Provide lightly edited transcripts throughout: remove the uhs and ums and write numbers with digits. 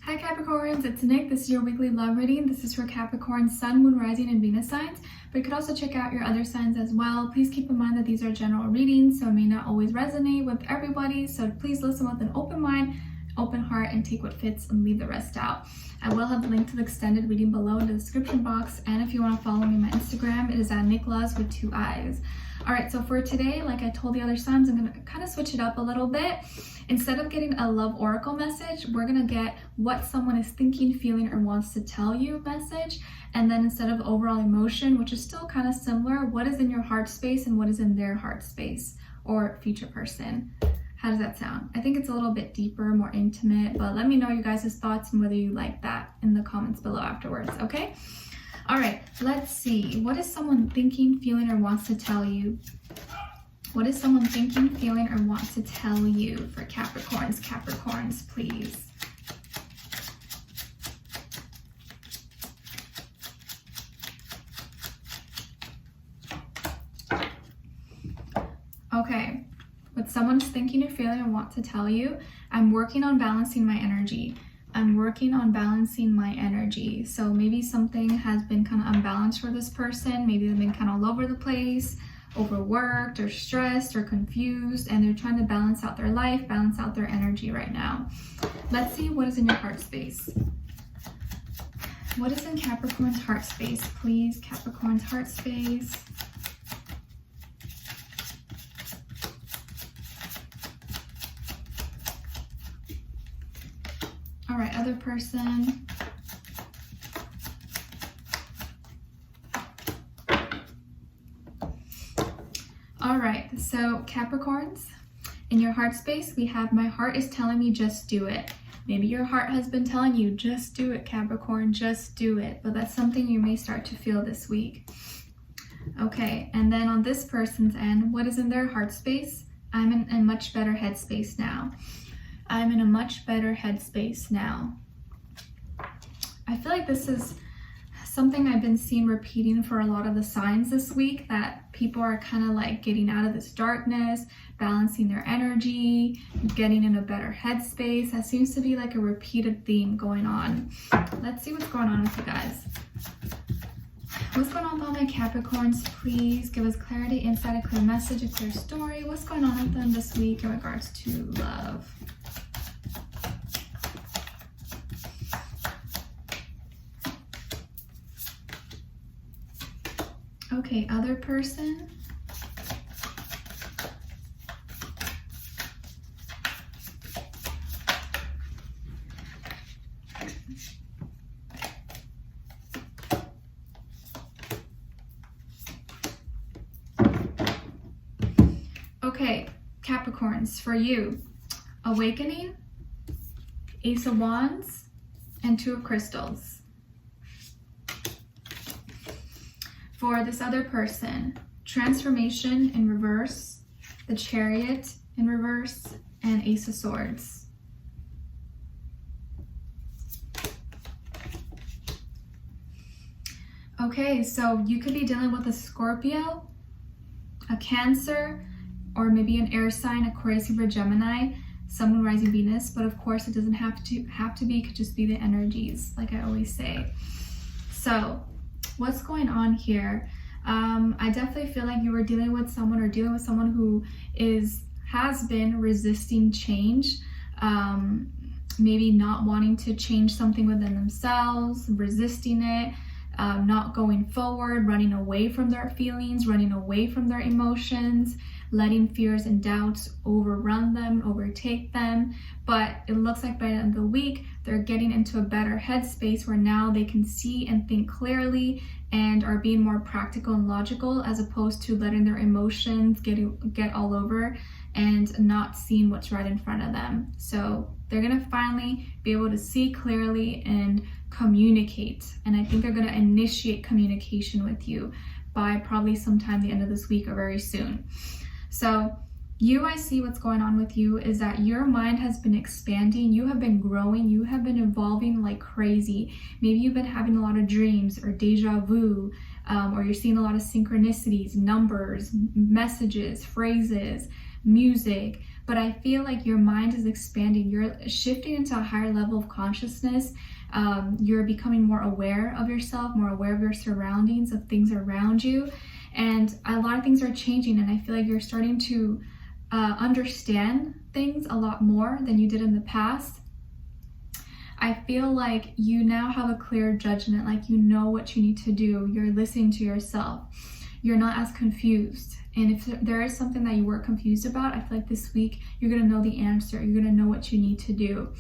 Hi Capricorns, it's Nick. This is your weekly love reading. This is for Capricorn, Sun, Moon, Rising, and Venus signs, but you could also check out your other signs as well. Please keep in mind that these are general readings, so it may not always resonate with everybody, so please listen with an open mind, open heart, and take what fits and leave the rest out. I will have the link to the extended reading below in the description box, and if you want to follow me on my Instagram, it is at NicLoves with 2 eyes. Alright, so for today, like I told the other signs, I'm going to kind of switch it up a little bit. Instead of getting a love oracle message, we're going to get what someone is thinking, feeling, or wants to tell you message. And then instead of overall emotion, which is still kind of similar, what is in your heart space and what is in their heart space or future person. How does that sound? I think it's a little bit deeper, more intimate, but let me know your guys' thoughts and whether you like that in the comments below afterwards, okay? All right, let's see. What is someone thinking, feeling, or wants to tell you? What is someone thinking, feeling, or wants to tell you for Capricorns? Capricorns, please. Okay, what someone's thinking or feeling or want to tell you, I'm working on balancing my energy. I'm working on balancing my energy. So maybe something has been kind of unbalanced for this person. Maybe they've been kind of all over the place, overworked or stressed or confused, and they're trying to balance out their life, balance out their energy right now. Let's see what is in your heart space. What is in Capricorn's heart space, please? Capricorn's heart space. All right, other person. All right, so Capricorns, in your heart space, we have my heart is telling me just do it. Maybe your heart has been telling you just do it, Capricorn, just do it. But that's something you may start to feel this week. Okay, and then on this person's end, what is in their heart space? I'm in a much better headspace now. I'm in a much better headspace now. I feel like this is something I've been seeing repeating for a lot of the signs this week, that people are kind of like getting out of this darkness, balancing their energy, getting in a better headspace. That seems to be like a repeated theme going on. Let's see what's going on with you guys. What's going on with all my Capricorns? Please give us clarity, insight, a clear message, a clear story. What's going on with them this week in regards to love? Okay, other person. Okay, Capricorns, for you, awakening, Ace of Wands, and 2 of Crystals. For this other person, transformation in reverse, the Chariot in reverse, and Ace of Swords. Okay, so you could be dealing with a Scorpio, a Cancer, or maybe an air sign, Aquarius, Libra, Gemini, Sun, Moon, Rising, Venus, but of course it doesn't have to be, it could just be the energies, like I always say. So what's going on here? I definitely feel like you were dealing with someone who has been resisting change, maybe not wanting to change something within themselves, resisting it, not going forward, running away from their feelings, running away from their emotions, letting fears and doubts overrun them, overtake them. But it looks like by the end of the week, they're getting into a better headspace where now they can see and think clearly and are being more practical and logical, as opposed to letting their emotions get all over and not seeing what's right in front of them. So they're gonna finally be able to see clearly and communicate. And I think they're gonna initiate communication with you by probably sometime the end of this week or very soon. So I see what's going on with you is that your mind has been expanding, you have been growing, you have been evolving like crazy. Maybe you've been having a lot of dreams or deja vu, or you're seeing a lot of synchronicities, numbers, messages, phrases, music, but I feel like your mind is expanding. You're shifting into a higher level of consciousness. You're becoming more aware of yourself, more aware of your surroundings, of things around you. And a lot of things are changing, and I feel like you're starting to understand things a lot more than you did in the past. I feel like you now have a clear judgment, like you know what you need to do. You're listening to yourself. You're not as confused. And if there is something that you were confused about, I feel like this week you're going to know the answer. You're going to know what you need to do.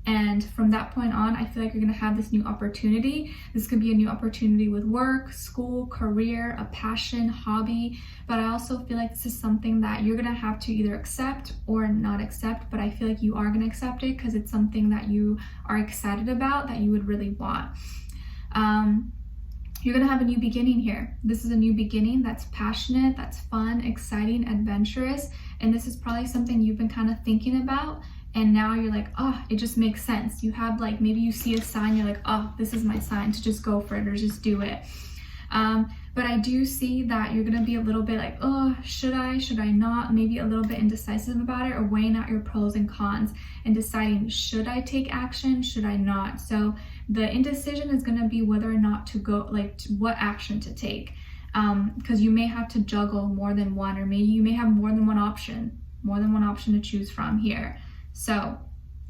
And from that point on, I feel like you're going to have this new opportunity. This could be a new opportunity with work, school, career, a passion, hobby. But I also feel like this is something that you're going to have to either accept or not accept. But I feel like you are going to accept it because it's something that you are excited about, that you would really want. You're going to have a new beginning here. This is a new beginning that's passionate, that's fun, exciting, adventurous. And this is probably something you've been kind of thinking about. And now you're like, oh, it just makes sense. You have like, maybe you see a sign, you're like, oh, this is my sign to just go for it or just do it. But I do see that you're going to be a little bit like, oh, should I not? Maybe a little bit indecisive about it, or weighing out your pros and cons and deciding, should I take action? Should I not? So the indecision is going to be whether or not to go, like what action to take. Because you may have to juggle more than one, or maybe you may have more than one option to choose from here. So,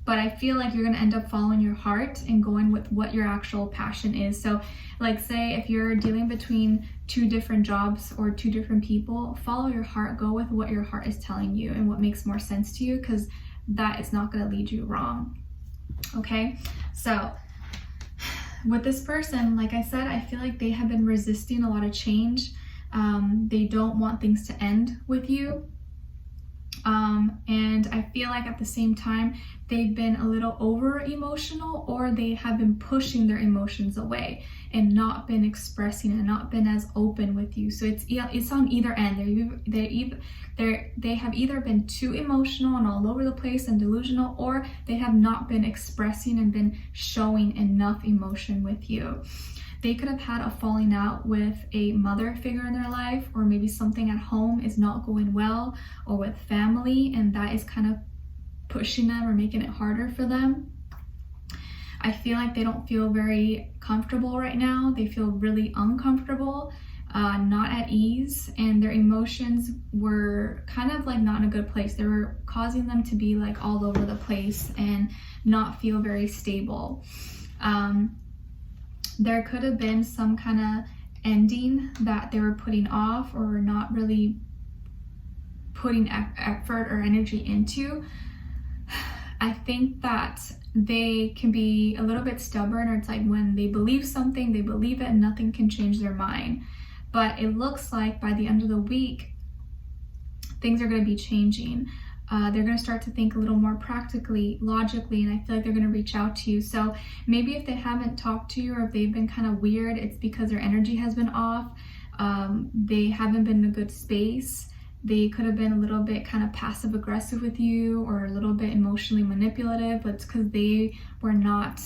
but I feel like you're going to end up following your heart and going with what your actual passion is. So like, say if you're dealing between two different jobs or two different people, follow your heart, go with what your heart is telling you and what makes more sense to you, because that is not going to lead you wrong. Okay. So with this person, like I said, I feel like they have been resisting a lot of change. They don't want things to end with you. And I feel like at the same time, they've been a little over emotional, or they have been pushing their emotions away and not been expressing and not been as open with you. So it's on either end. They have either been too emotional and all over the place and delusional, or they have not been expressing and been showing enough emotion with you. They could have had a falling out with a mother figure in their life, or maybe something at home is not going well, or with family, and that is kind of pushing them or making it harder for them. I feel like they don't feel very comfortable right now. They feel really uncomfortable, not at ease, and their emotions were kind of like not in a good place. They were causing them to be like all over the place and not feel very stable. There could have been some kind of ending that they were putting off or not really putting effort or energy into. I think that they can be a little bit stubborn, or it's like when they believe something, they believe it and nothing can change their mind. But it looks like by the end of the week, things are going to be changing. They're going to start to think a little more practically, logically, and I feel like they're going to reach out to you. So maybe if they haven't talked to you, or if they've been kind of weird, it's because their energy has been off. They haven't been in a good space. They could have been a little bit kind of passive aggressive with you, or a little bit emotionally manipulative, but it's because they were not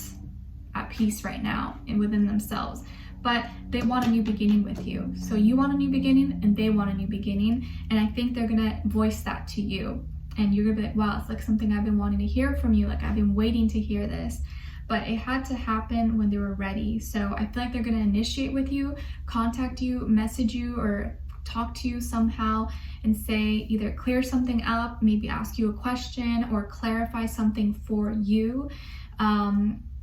at peace right now and within themselves. But they want a new beginning with you. So you want a new beginning and they want a new beginning. And I think they're gonna voice that to you. And you're gonna be like, wow, it's like something I've been wanting to hear from you. Like I've been waiting to hear this. But it had to happen when they were ready. So I feel like they're gonna initiate with you, contact you, message you, or talk to you somehow and say, either clear something up, maybe ask you a question, or clarify something for you.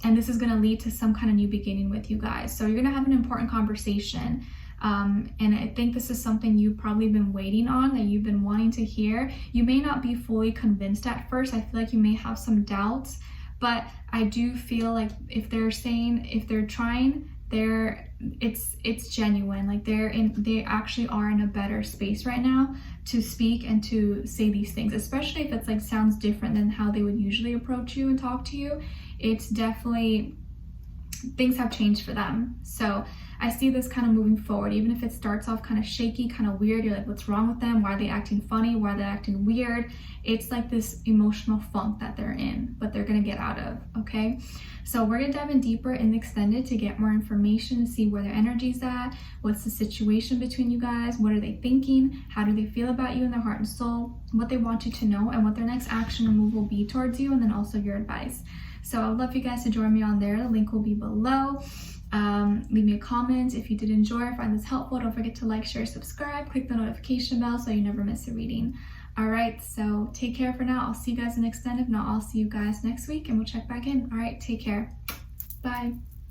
And this is going to lead to some kind of new beginning with you guys. So you're going to have an important conversation. And I think this is something you've probably been waiting on, that you've been wanting to hear. You may not be fully convinced at first. I feel like you may have some doubts, but I do feel like if they're trying, it's genuine. Like they actually are in a better space right now to speak and to say these things, especially if it's like sounds different than how they would usually approach you and talk to you. It's definitely, things have changed for them. So I see this kind of moving forward. Even if it starts off kind of shaky, kind of weird, you're like, what's wrong with them? Why are they acting funny? Why are they acting weird? It's like this emotional funk that they're in, but they're gonna get out of, okay? So we're gonna dive in deeper in the extended to get more information, see where their energy's at, what's the situation between you guys, what are they thinking, how do they feel about you in their heart and soul, what they want you to know, and what their next action or move will be towards you, and then also your advice. So I'd love for you guys to join me on there. The link will be below. Leave me a comment if you did enjoy or find this helpful. Don't forget to like, share, subscribe, click the notification bell so you never miss a reading. All right, so take care for now. I'll see you guys in extended. If not, I'll see you guys next week and we'll check back in. All right, take care. Bye.